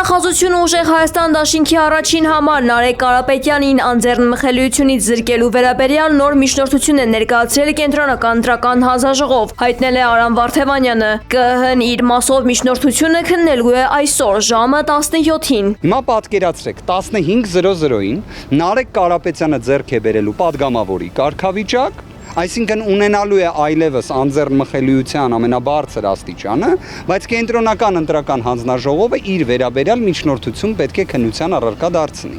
Խազությունը ուժեղ Հայաստան դաշինքի առաջին համար Նարեկ Կարապետյանին անձեռնմխելիությունից զրկելու վերաբերյալ նոր միջնորդություն է ներկայացրել կենտրոնական ընտրական հանձնաժողով, հայտնել է Արամ Վարդևանյանը։ ԿԸՀ-ն իր մասով միջնորդությունը քննելու է այսօր ժամը 17-ին։ Հիմա պատկերացրեք 15:00-ին Նարեկ Կարապետյանը ձեռք է բերելու падգամավորի կարգավիճակ, այսինքն ունենալու է այլևս անձեռնմխելիության ամենաբարձր աստիճանը, բայց կենտրոնական ընտրական հանձնաժողովը իր վերաբերյալ միջնորդություն պետք է քննության առարկա դարձնի։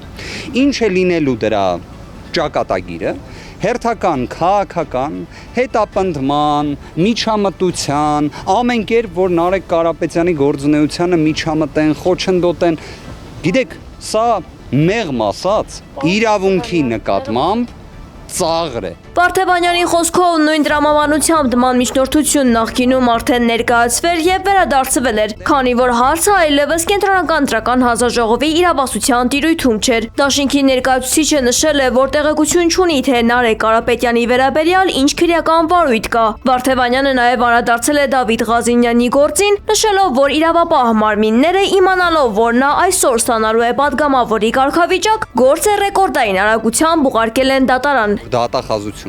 Ինչ է լինելու դրա ճակատագիրը, հերթական քաղաքական, հետապնդման, միջամտության, ամեն կերպ, որ Նարեկ Կարապետյանի գործունեությանը միջամտեն, խոչընդոտեն, գիտեք, սա մեղմ ասած իրավունքի նկատմամբ ծաղր է։ Վարդևանյանի խոսքով նույն տրամաբանությամբ նման միջնորդություն նախկինում արդեն ներկայացվել եւ վերադարձվել էր, քանի որ հարցը այլևս կենտրոնական ընտրական հանձնաժողովի իրավասության տիրույթում չէր։ Դաշինքի ներկայացուցիչը նշել է, որ տեղեկություն չունի, թե Նարեկ Կարապետյանի վերաբերյալ ինչ քրեական վարույթ կա։ Վարդևանյանը նաեւ անդրադարձել է Դավիթ Ղազինյանի գործին, նշելով, որ իրավապահ մարմինները իմանալով, որ նա այսօր ստանալու է падգամավորի կարգավիճակ, գործը ռեկորդային արագությամբ ուղարկել են դատարան։ Դատախազությունը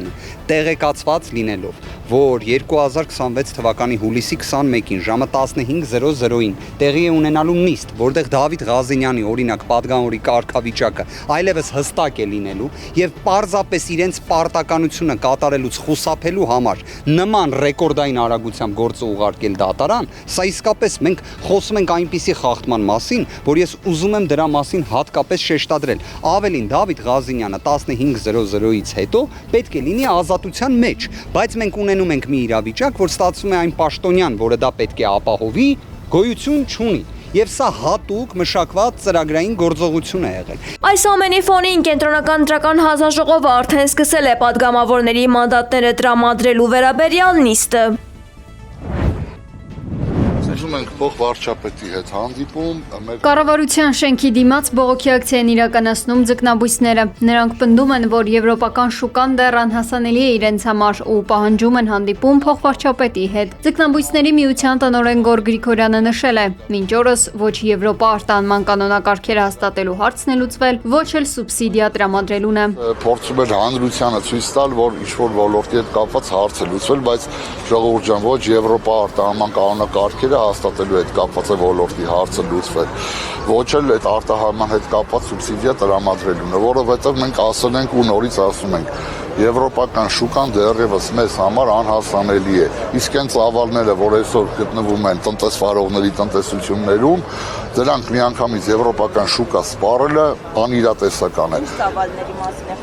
տեղեկացված լինելով, որ 2026 թվականի հուլիսի 21-ին ժամը 15:00-ին տեղի է ունենալու նիստ, որտեղ Դավիթ Ղազինյանի օրինակ падգամավորի կարգավիճակը այլևս հստակ է լինելու եւ պարզապես իրենց պարտականությունը կատարելուց խուսափելու համար նման ռեկորդային արագությամբ գործը ուղարկել դատարան, սա իսկապես մենք խոսում ենք այնպիսի խախտման մասին, որ ես ուզում եմ դրա մասին հատկապես շեշտադրել։ Ավելին Դավիթ Ղազինյանը 15:00-ից հետո պետք է լինի ազատության մեջ, բայց մենք ունենում ենք մի իրավիճակ, որ ստացվում է այն պաշտոնյան, որը դա պետք է ապահովի, գոյություն չունի։ Եվ սա հատուկ մշակված ծրագրային գործողություն է եղել։ Այս ամենի ֆոնին կենտրոնական ընտրական հանձնաժողովը արդեն սկսել է падգամավորների մանդատները տրամադրելու վերաբերյալ նիստը։ Ուզում ենք փոխվարչապետի հետ հանդիպում։ Կառավարության շենքի դիմաց բողոքի ակցիա են իրականացնում ձկնաբույսները։ Նրանք պնդում են, որ եվրոպական շուկան դեռ անհասանելի է իրենց համար ու պահանջում են հանդիպում փոխվարչապետի հետ։ Ձկնաբույսների միության տնօրեն Գոր Գրիգորյանը նշել է, մինչ օրս ոչ Եվրոպա արտահանման կանոնակարգերը հաստատելու հարցն է լուծվել, ոչ էլ սուբսիդիա տրամադրելուն է։ Փորձում էր հանրությանը ցույց տալ, որ ինչ-որ ոլորտի հետ կապված հարց է լուծվել, բայց ժողովուրդ ջան, ոչ Եվրոպա արտահանման կանոնակարգերը հաստատելու հետ կապված է ոլորտի հարցը լուծվել, ոչ էլ այդ արտահանման հետ կապված սուբսիդիա տրամադրելուն, որովհետև մենք ասել ենք ու նորից ասում ենք, եվրոպական շուկան դեռևս մեզ համար անհասանելի է, իսկ այն ծավալները, որ այսօր գտնվում են տնտեսվարողների տնտեսություններում, դրանք միանգամից եվրոպական շուկա սպառելը անիրատեսական է։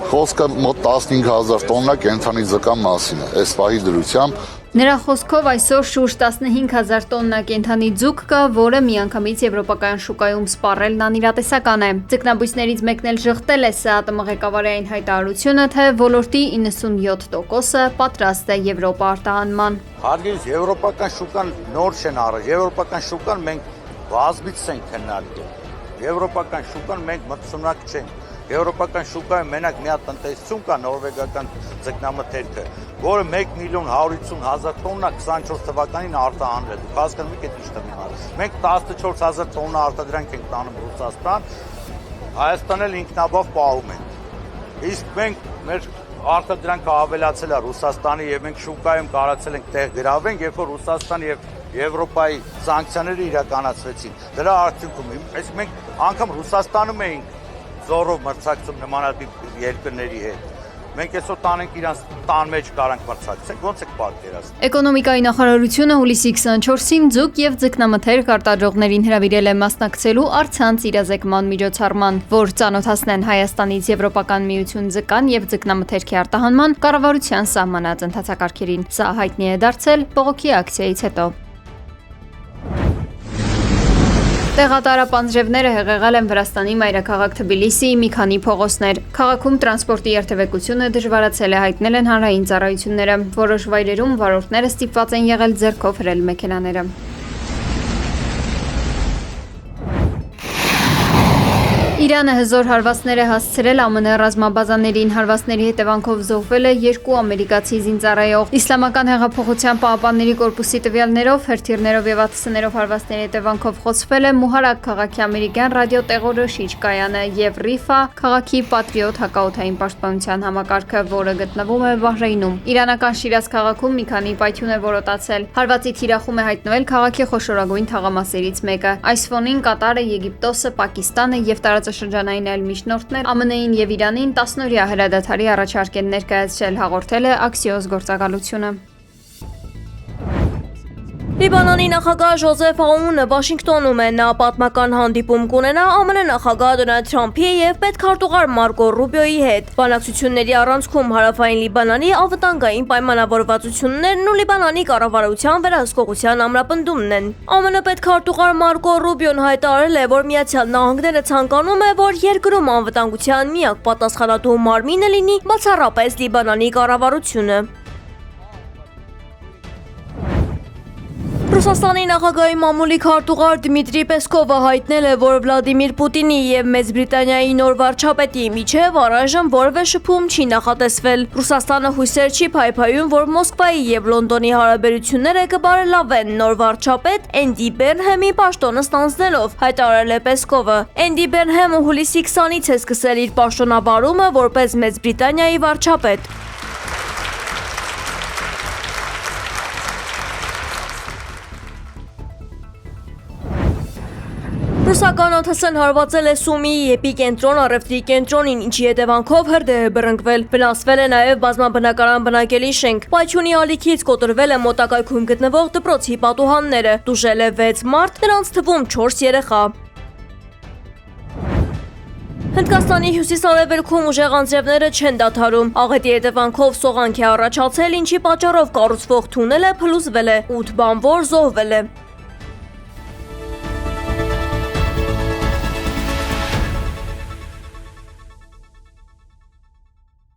Խոսքը մոտ 15,000 տոննա կենդանի ձկան մասին է, այս պահի դրությամբ։ Նրա խոսքով այսօր շուրջ 15,000 տոննա կենդանի ձուկ կա, որը միանգամից եվրոպական շուկայում սպառելն անիրատեսական է։ Ձկնաբույսներից մեկն էլ ժխտել է ՍԱՏՄ ղեկավարի այն հայտարարությունը, թե ոլորտի 97%-ը պատրաստ է Եվրոպա արտահանման։ Հարգելի եվրոպական շուկան նոր չեն առել, եվրոպական շուկան մենք բազմից ենք քննարկել։ Եվրոպական շուկան մենք մտցունակ չենք։ Եվրոպական շուկայում մենակ մի հատ տնտեսություն կա, նորվեգական ձկնամթերքը, որը 1,150,000 տոննա 24 թվականին արտահանվել։ Դուք հասկանում եք այդ ինչ տվյալ։ Մենք 14,000 տոննա արտադրանք ենք տանում Ռուսաստան, Հայաստանը ինքնաբավ պահում ենք։ Իսկ մենք մեր արտադրանքը ավելացել է Ռուսաստանի եւ մենք շուկայում կարացել ենք տեղ գրավենք, երբ որ Ռուսաստան եւ Եվրոպայի սանկցիաները իրականացվեցին։ Դրա արդյունքում այսինքն մենք անգամ Ռուսաստանում էինք զորով մրցակցում նմանատիպ երկրների հետ։ Մենք այսօր տանենք իրանց տան մեջ կարանք մրցակցենք, ոնց եք պատկերացնում։ Էկոնոմիկայի նախարարությունը հուլիսի 24-ին ձուկ եւ ձկնամթերք արտադրողներին հրավիրել է մասնակցելու առցանց իրազեկման միջոցառման, որ ծանոթացնեն Հայաստանից Եվրոպական միություն ձկան եւ ձկնամթերքի արտահանման կառավարության սահմանած ընթացակարգերին։ Սա հայտնի է դարձել բողոքի ակցիայից հետո։ Տեղատարապ անձրևները հեղեղել են Վրաստանի մայրաքաղաք Թբիլիսիի մի քանի փողոցներ։ Քաղաքում տրանսպորտի երթևեկությունը դժվարացել է, հայտնել են հանրային ծառայությունները։ Որոշ վայրերում վարորդները ստիպված են եղել ձեռքով հրել մեքենաները։ Իրանը հզոր հարվածներ է հասցրել ԱՄՆ ռազմաբազաներին, հարվածների հետևանքով զոհվել է 2 ամերիկացի զինծառայող։ Իսլամական հեղափոխության պահապանների կորպուսի տվյալներով հրթիռներով եւ ԱԹՍ-ներով հարվածների հետևանքով խոցվել է Մուհարակ քաղաքի ամերիկյան ռադիոտեղորոշիչ կայանը եւ Ռիֆա քաղաքի Պատրիոտ հակաօդային պաշտպանության համակարգը, որը գտնվում է Բահրեյնում։ Իրանական Շիրազ քաղաքում մի քանի պայթյուն է որոտացել։ Հարվածի թիրախում է հայտնվել քաղաքի խոշորագույն թաղամասերից մեկը։ Այս ֆոնին Կատարը, Եգիպտոսը, Պակիստանը եւ տարածաշրջանային այլ միջնորդներ ԱՄՆ-ին եւ Իրանին 10-օրյա հրադադարի առաջարկ են ներկայացրել, հաղորդել է Axios գործակալությունը։ Լիբանանի նախագահ Ժոզեֆ Աունը Վաշինգտոնում է, նա պատմական հանդիպում կունենա ԱՄՆ նախագահ Դոնալդ Թրամփի եւ պետքարտուղար Մարկո Ռուբիոյի հետ։ Բանակցությունների առանցքում հարավային Լիբանանի անվտանգային պայմանավորվածություններն ու Լիբանանի կառավարության վերահսկողության ամրապնդումն են։ ԱՄՆ պետքարտուղար Մարկո Ռուբիոն հայտարարել է, որ Միացյալ Նահանգները ցանկանում է, որ երկրում անվտանգության միակ պատասխանատու մարմինը լինի բացառապես Լիբանանի կառավարությունը։ Ռուսաստանի նախագահի մամուլի քարտուղար Դմիտրի Պեսկովը հայտնել է, որ Վլադիմիր Պուտինի եւ Մեծ Բրիտանիայի նոր վարչապետի միջև առայժմ որևէ շփում չի նախատեսվել։ Ռուսաստանը հույսեր չի փայփայում, որ Մոսկվայի եւ Լոնդոնի հարաբերությունները կբարելավեն նոր վարչապետ Էնդի Բերնհեմի պաշտոնը ստանձնելով, հայտարարել է Պեսկովը։ Էնդի Բերնհեմը հուլիսի 20-ից է սկսել իր պաշտոնավարումը որպես Մեծ Բրիտանիայի վարչապետ։ Ռուսական ԱԹՍ-ն հարվածել է Սումիի էպիկենտրոն առևտրի կենտրոնին, ինչի հետևանքով հրդեհ է բռնկվել։ Վնասվել է նաև բազմաբնակարան բնակելի շենք։ Պայթյունի ալիքից կոտրվել է մոտակայքում գտնվող դպրոցի պատուհանները։ Տուժել է 6 մարդ, նրանց թվում 4 երեխա։ Հնդկաստանի հյուսիս-արևելքում ուժեղ անձրևները չեն դադարում։ Աղետի հետևանքով սողանք է առաջացել, ինչի պատճառով կառուցվող թունելը փլուզվել է, 8 բանվոր զոհվել է։